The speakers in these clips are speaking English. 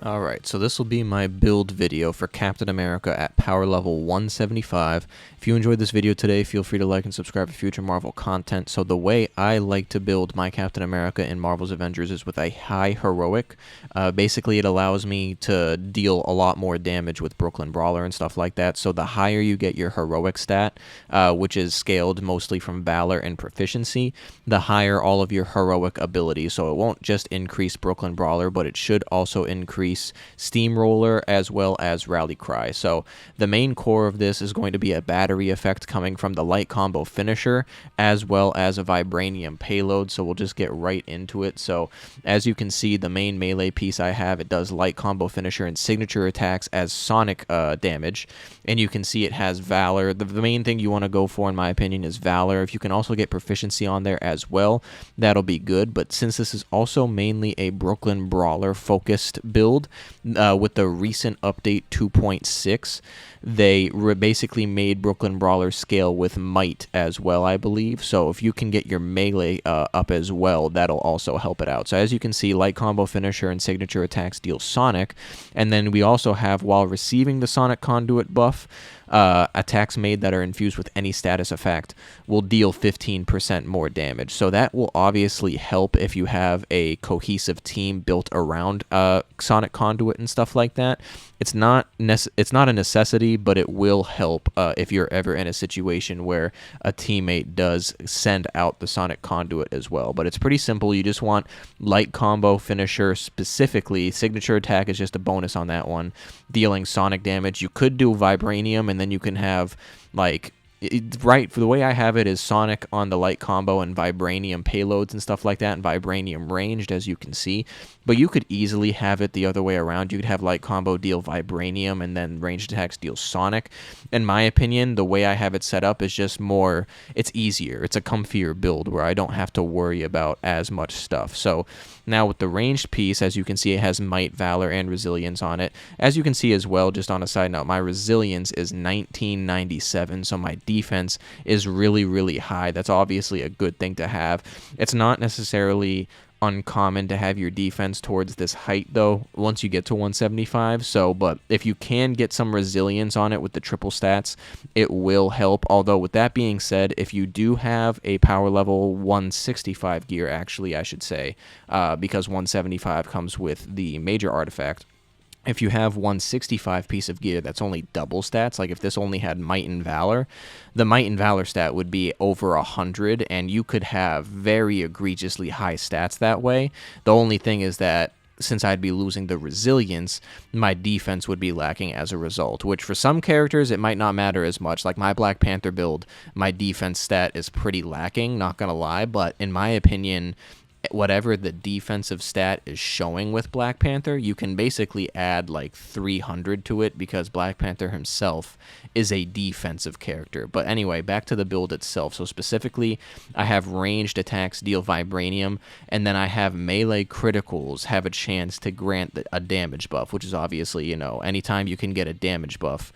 Alright, so this will be my build video for Captain America at power level 175. If you enjoyed this video today, feel free to like and subscribe for future Marvel content. So the way I like to build my Captain America in Marvel's Avengers is with a high heroic. Basically, it allows me to deal a lot more damage with Brooklyn Brawler and stuff like that. So the higher you get your heroic stat, which is scaled mostly from Valor and Proficiency, the higher all of your heroic abilities. So it won't just increase Brooklyn Brawler, but it should also increase Steamroller as well as Rally Cry. So the main core of this is going to be a battery effect coming from the light combo finisher as well as a vibranium payload. So we'll just get right into it. So as you can see, the main melee piece I have, it does light combo finisher and signature attacks as sonic damage. And you can see it has Valor. The main thing you want to go for, in my opinion, is Valor. If you can also get proficiency on there as well, that'll be good. But since this is also mainly a Brooklyn Brawler focused build, with the recent update 2.6, they basically made Brooklyn Brawler scale with might as well, I believe. So if you can get your melee up as well, that'll also help it out. So as you can see, light combo finisher and signature attacks deal sonic. And then we also have, while receiving the sonic conduit buff, attacks made that are infused with any status effect will deal 15% more damage. So that will obviously help if you have a cohesive team built around sonic conduit and stuff like that. It's not a necessity, but it will help if you're ever in a situation where a teammate does send out the sonic conduit as well. But it's pretty simple. You just want light combo finisher specifically. Signature attack is just a bonus on that one, dealing sonic damage. You could do vibranium, and then you can have like right, for the way I have it is Sonic on the light combo and vibranium payloads and stuff like that, and vibranium ranged, as you can see. But you could easily have it the other way around. You could have light combo deal vibranium and then ranged attacks deal Sonic. In my opinion, the way I have it set up is just more, it's easier. It's a comfier build where I don't have to worry about as much stuff. So now with the ranged piece, as you can see, it has might, valor, and resilience on it. As you can see as well, just on a side note, my resilience is 1997, so my defense is really, really high. That's obviously a good thing to have. It's not necessarily uncommon to have your defense towards this height though once you get to 175. So but if you can get some resilience on it with the triple stats, it will help. Although with that being said, if you do have a power level 165 gear, actually I should say, because 175 comes with the major artifact, if you have 165 piece of gear that's only double stats, like if this only had might and valor, the might and valor stat would be over 100, and you could have very egregiously high stats that way. The only thing is that since I'd be losing the resilience, my defense would be lacking as a result, which for some characters it might not matter as much. Like my Black Panther build, my defense stat is pretty lacking, not gonna lie, but in my opinion, whatever the defensive stat is showing with Black Panther, you can basically add like 300 to it because Black Panther himself is a defensive character. But anyway, back to the build itself. So specifically, I have ranged attacks deal vibranium, and then I have melee criticals have a chance to grant a damage buff, which is obviously, you know, anytime you can get a damage buff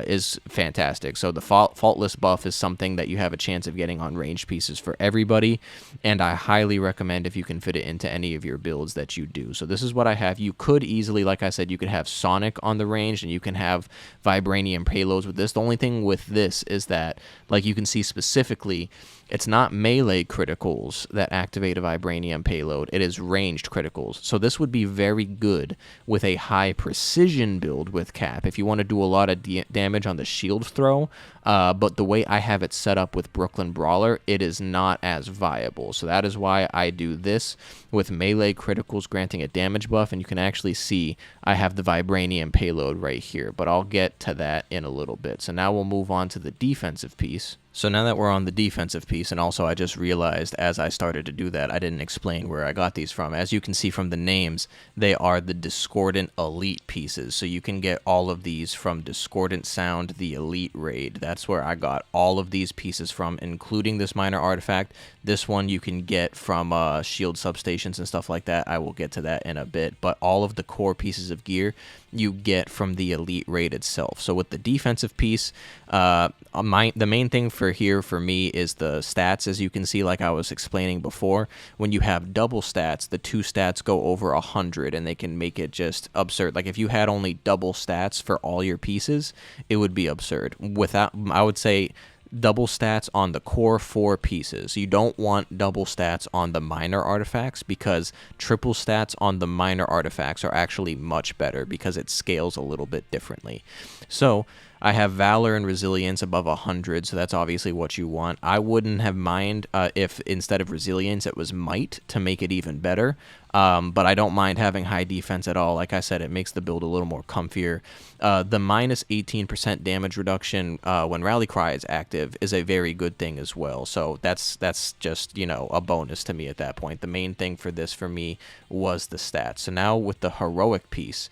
is fantastic. So the faultless buff is something that you have a chance of getting on ranged pieces for everybody, and I highly recommend if you can fit it into any of your builds that you do. So this is what I have. You could easily, like I said, you could have Sonic on the range, and you can have vibranium payloads with this. The only thing with this is that, like you can see specifically, it's not melee criticals that activate a vibranium payload. It is ranged criticals. So this would be very good with a high precision build with Cap if you want to do a lot of damage on the shield throw. But the way I have it set up with Brooklyn Brawler, it is not as viable. So that is why I do this with melee criticals granting a damage buff. And you can actually see I have the vibranium payload right here. But I'll get to that in a little bit. So now we'll move on to the defensive piece. So now that we're on the defensive piece, and also I just realized as I started to do that, I didn't explain where I got these from. As you can see from the names, they are the Discordant Elite pieces. So you can get all of these from Discordant Sound, the Elite Raid. That's where I got all of these pieces from, including this minor artifact. This one you can get from shield substations and stuff like that. I will get to that in a bit. But all of the core pieces of gear you get from the Elite Raid itself. So with the defensive piece, the main thing for here for me is the stats. As you can see, like I was explaining before, when you have double stats, the two stats go over 100, and they can make it just absurd. Like if you had only double stats for all your pieces, it would be absurd. Without, I would say, double stats on the core 4 pieces. You don't want double stats on the minor artifacts, because triple stats on the minor artifacts are actually much better because it scales a little bit differently. So I have Valor and Resilience above 100, so that's obviously what you want. I wouldn't have mind if instead of Resilience it was Might to make it even better, but I don't mind having high defense at all. Like I said, it makes the build a little more comfier. The minus 18% damage reduction when Rally Cry is active is a very good thing as well, so that's just, you know, a bonus to me at that point. The main thing for this for me was the stats. So now with the heroic piece,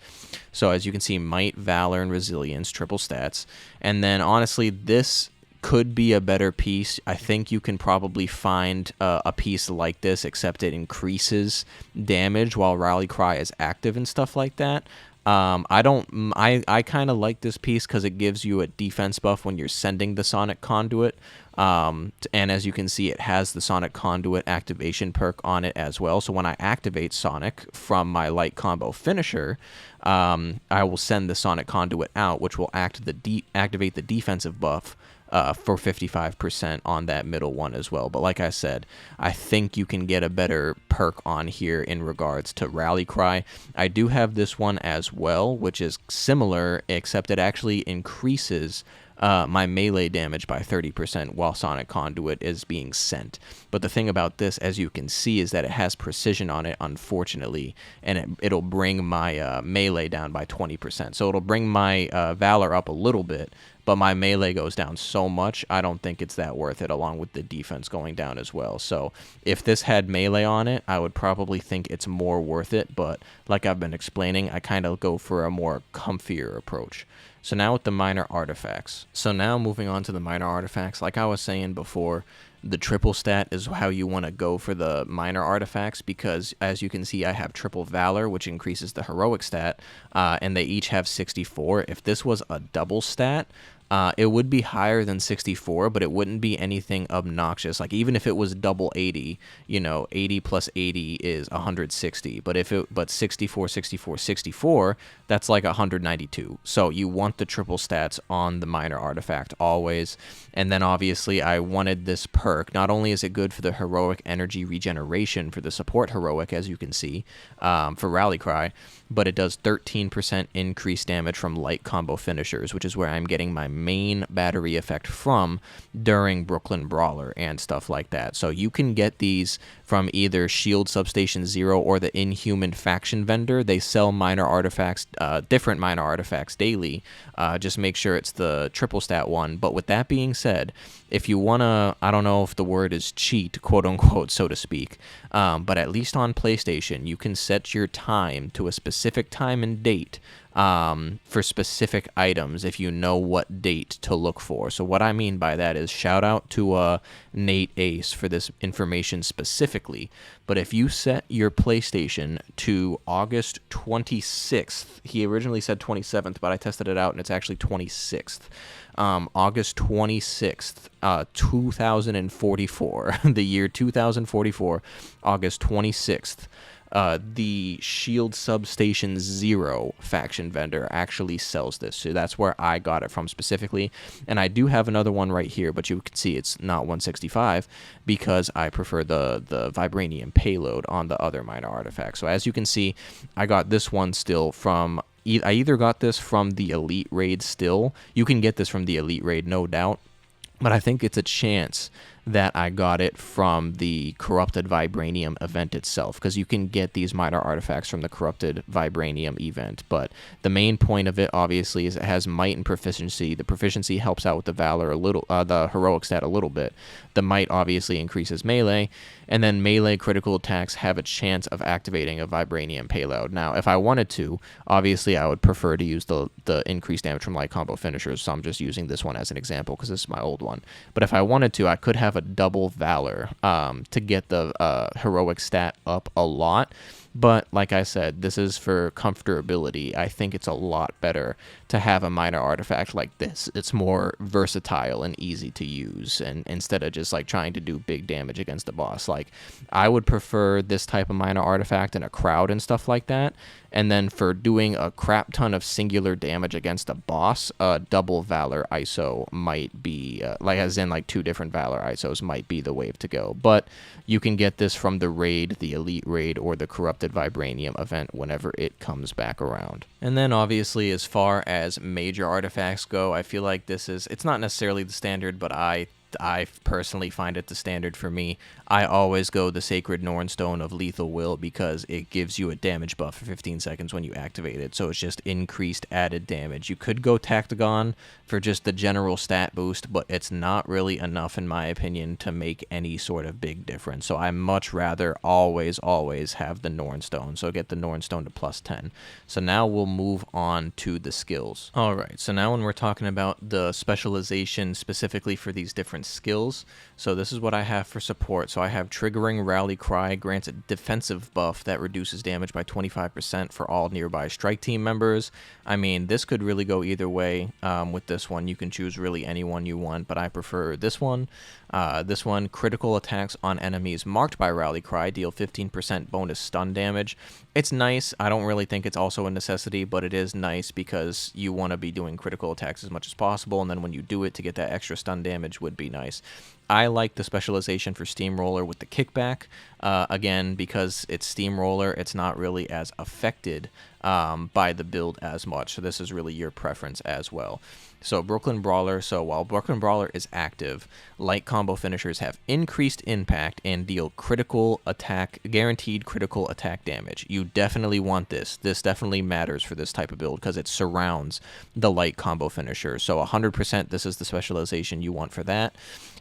so as you can see, Might, Valor, and Resilience, triple stats. And then honestly, this could be a better piece. I think you can probably find a piece like this, except it increases damage while Rally Cry is active and stuff like that. I kind of like this piece because it gives you a defense buff when you're sending the Sonic Conduit. And as you can see, it has the Sonic Conduit activation perk on it as well. So when I activate Sonic from my light combo finisher, I will send the Sonic Conduit out, which will activate the defensive buff for 55% on that middle one as well. But like I said, I think you can get a better perk on here in regards to Rally Cry. I do have this one as well, which is similar, except it actually increases my melee damage by 30% while Sonic Conduit is being sent. But the thing about this, as you can see, is that it has precision on it, unfortunately, and it'll bring my melee down by 20%. So it'll bring my Valor up a little bit, but my melee goes down so much, I don't think it's that worth it, along with the defense going down as well. So if this had melee on it, I would probably think it's more worth it, but like I've been explaining, I kind of go for a more comfier approach. So now with the minor artifacts. So now moving on to the minor artifacts, like I was saying before, the triple stat is how you want to go for the minor artifacts, because as you can see, I have triple Valor, which increases the heroic stat, and they each have 64. If this was a double stat, it would be higher than 64, but it wouldn't be anything obnoxious. Like even if it was double 80, you know, 80 plus 80 is 160. But 64, 64, 64, that's like 192. So you want the triple stats on the minor artifact always. And then obviously I wanted this perk. Not only is it good for the heroic energy regeneration for the support heroic, as you can see, for Rally Cry, but it does 13% increased damage from light combo finishers, which is where I'm getting my main battery effect from during Brooklyn Brawler and stuff like that. So you can get these from either Shield Substation Zero or the Inhuman Faction Vendor. They sell minor artifacts, different minor artifacts daily. Just make sure it's the triple stat one. But with that being said, if you want to, I don't know if the word is cheat, quote unquote, so to speak, but at least on PlayStation, you can set your time to a specific time and date for specific items if you know what date to look for. So what I mean by that is, shout out to Nate Ace for this information specifically, but if you set your PlayStation to August 26th, he originally said 27th, but I tested it out and it's actually 26th. August 26th, 2044, the year 2044, August 26th, the Shield Substation Zero faction vendor actually sells this. So that's where I got it from specifically. And I do have another one right here, but you can see it's not 165 because I prefer the Vibranium payload on the other minor artifact. So as you can see, I got this one still from... I either got this from the Elite Raid still. You can get this from the Elite Raid, no doubt. But I think it's a chance that I got it from the Corrupted Vibranium event itself, because you can get these minor artifacts from the Corrupted Vibranium event. But the main point of it, obviously, is it has Might and Proficiency. The Proficiency helps out with the Valor a little, the Heroic stat a little bit. The Might obviously increases melee, and then melee critical attacks have a chance of activating a Vibranium payload. Now, if I wanted to, obviously I would prefer to use the increased damage from light combo finishers, so I'm just using this one as an example because this is my old one. But if I wanted to, I could have a double Valor to get the heroic stat up a lot. But like I said, this is for comfortability. I think it's a lot better to have a minor artifact like this. It's more versatile and easy to use, and instead of just like trying to do big damage against the boss. Like, I would prefer this type of minor artifact in a crowd and stuff like that. And then for doing a crap ton of singular damage against a boss, double Valor ISO might be, like as in like 2 different Valor ISOs might be the wave to go. But you can get this from the raid, the Elite raid, or the Corrupted Vibranium event whenever it comes back around. And then obviously as far as major artifacts go, I feel like it's not necessarily the standard, but I personally find it the standard for me. I always go the Sacred Nornstone of Lethal Will because it gives you a damage buff for 15 seconds when you activate it, so it's just increased added damage. You could go Tactagon for just the general stat boost, but it's not really enough in my opinion to make any sort of big difference. So I much rather always have the Nornstone, so get the Nornstone to plus 10. So now we'll move on to the skills. Alright, so now when we're talking about the specialization specifically for these different skills, so this is what I have for support. So I have Triggering Rally Cry grants a defensive buff that reduces damage by 25% for all nearby strike team members. I mean, this could really go either way. With this one, you can choose really any one you want, but I prefer this one. This one, critical attacks on enemies marked by Rally Cry deal 15% bonus stun damage. It's nice. I don't really think it's also a necessity, but it is nice because you want to be doing critical attacks as much as possible, and then when you do it to get that extra stun damage would be nice. I like the specialization for Steamroller with the kickback. Again, because it's Steamroller, it's not really as affected by the build as much. So this is really your preference as well. So Brooklyn Brawler, so while Brooklyn Brawler is active, light combo finishers have increased impact and deal critical attack, guaranteed critical attack damage. You definitely want this. This definitely matters for this type of build because it surrounds the light combo finisher. So 100% this is the specialization you want for that.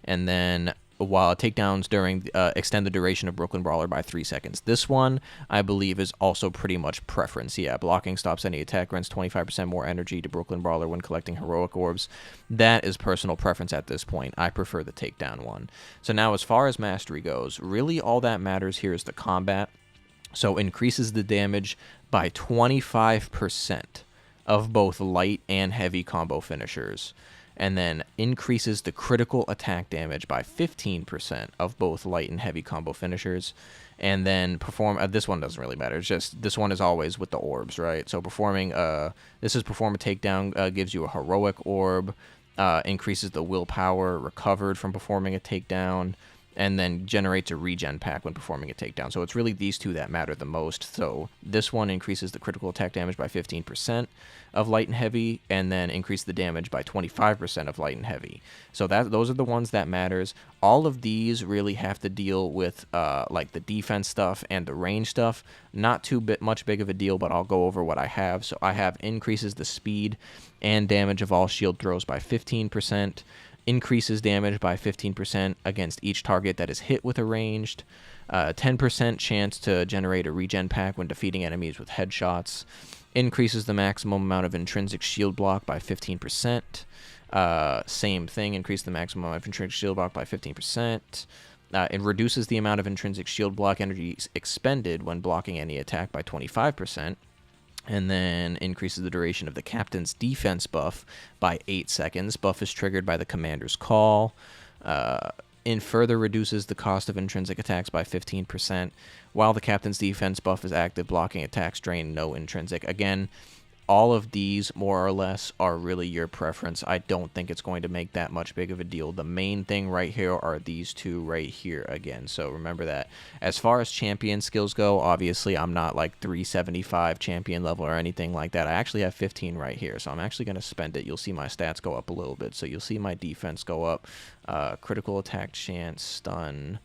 And then while takedowns extend the duration of Brooklyn Brawler by 3 seconds. This one, I believe, is also pretty much preference. Yeah, blocking stops any attack, grants 25% more energy to Brooklyn Brawler when collecting heroic orbs. That is personal preference at this point. I prefer the takedown one. So now as far as mastery goes, really all that matters here is the combat. So increases the damage by 25% of both light and heavy combo finishers. And then increases the critical attack damage by 15% of both light and heavy combo finishers. And then this one doesn't really matter. It's just, this one is always with the orbs, right? So perform a takedown, gives you a heroic orb, increases the willpower recovered from performing a takedown, and then generates a regen pack when performing a takedown. So it's really these two that matter the most. So this one increases the critical attack damage by 15% of light and heavy, and then increase the damage by 25% of light and heavy. So those are the ones that matters. All of these really have to deal with like the defense stuff and the range stuff. Not too much big of a deal, but I'll go over what I have. So I have increases the speed and damage of all shield throws by 15%. Increases damage by 15% against each target that is hit with a ranged. 10% chance to generate a regen pack when defeating enemies with headshots. Increases the maximum amount of intrinsic shield block by 15%. Same thing, increase the maximum amount of intrinsic shield block by 15%. It reduces the amount of intrinsic shield block energy expended when blocking any attack by 25%. And then increases the duration of the captain's defense buff by 8 seconds. Buff is triggered by the commander's call. And further reduces the cost of intrinsic attacks by 15%. While the captain's defense buff is active, blocking attacks drain no intrinsic. Again, all of these, more or less, are really your preference. I don't think it's going to make that much big of a deal. The main thing right here are these two right here again. So remember that. As far as champion skills go, obviously I'm not like 375 champion level or anything like that. I actually have 15 right here. So I'm actually going to spend it. You'll see my stats go up a little bit. So you'll see my defense go up. Critical attack chance, stun,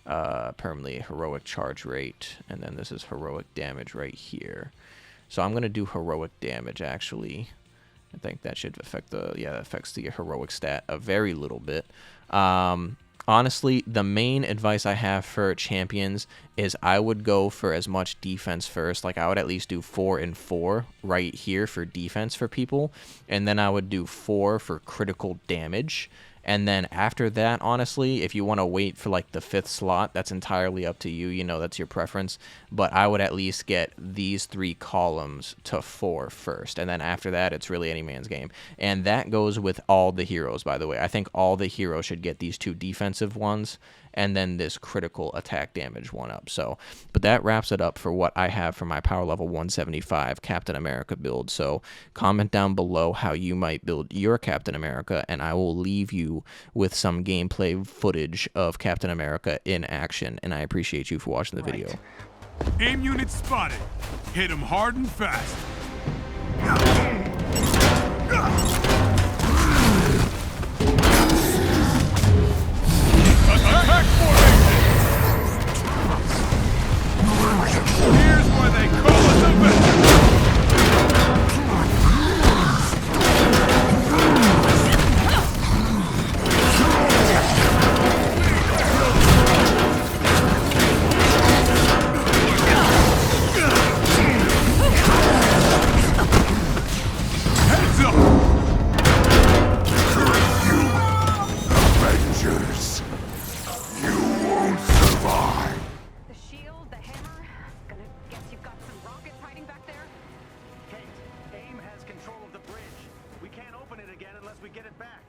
permanently heroic charge rate. And then this is heroic damage right here. So I'm going to do heroic damage, actually. I think that should affect that affects the heroic stat a very little bit. Honestly, the main advice I have for champions is I would go for as much defense first. Like, I would at least do 4 and 4 right here for defense for people. And then I would do 4 for critical damage. And then after that, honestly, if you want to wait for like the 5th slot, that's entirely up to you. You know, that's your preference. But I would at least get these 3 columns to 4 first. And then after that, it's really any man's game. And that goes with all the heroes, by the way. I think all the heroes should get these 2 defensive ones and then this critical attack damage one up. So, but that wraps it up for what I have for my power level 175 Captain America build. So comment down below how you might build your Captain America, and I will leave you with some gameplay footage of Captain America in action, and I appreciate you for watching the video. Aim unit spotted. Hit him hard and fast. Attack formation! Here's where they call us Avengers! Heads up! Avengers! You won't survive! The shield, the hammer. Gonna guess you've got some rockets hiding back there? Kate, AIM has control of the bridge. We can't open it again unless we get it back.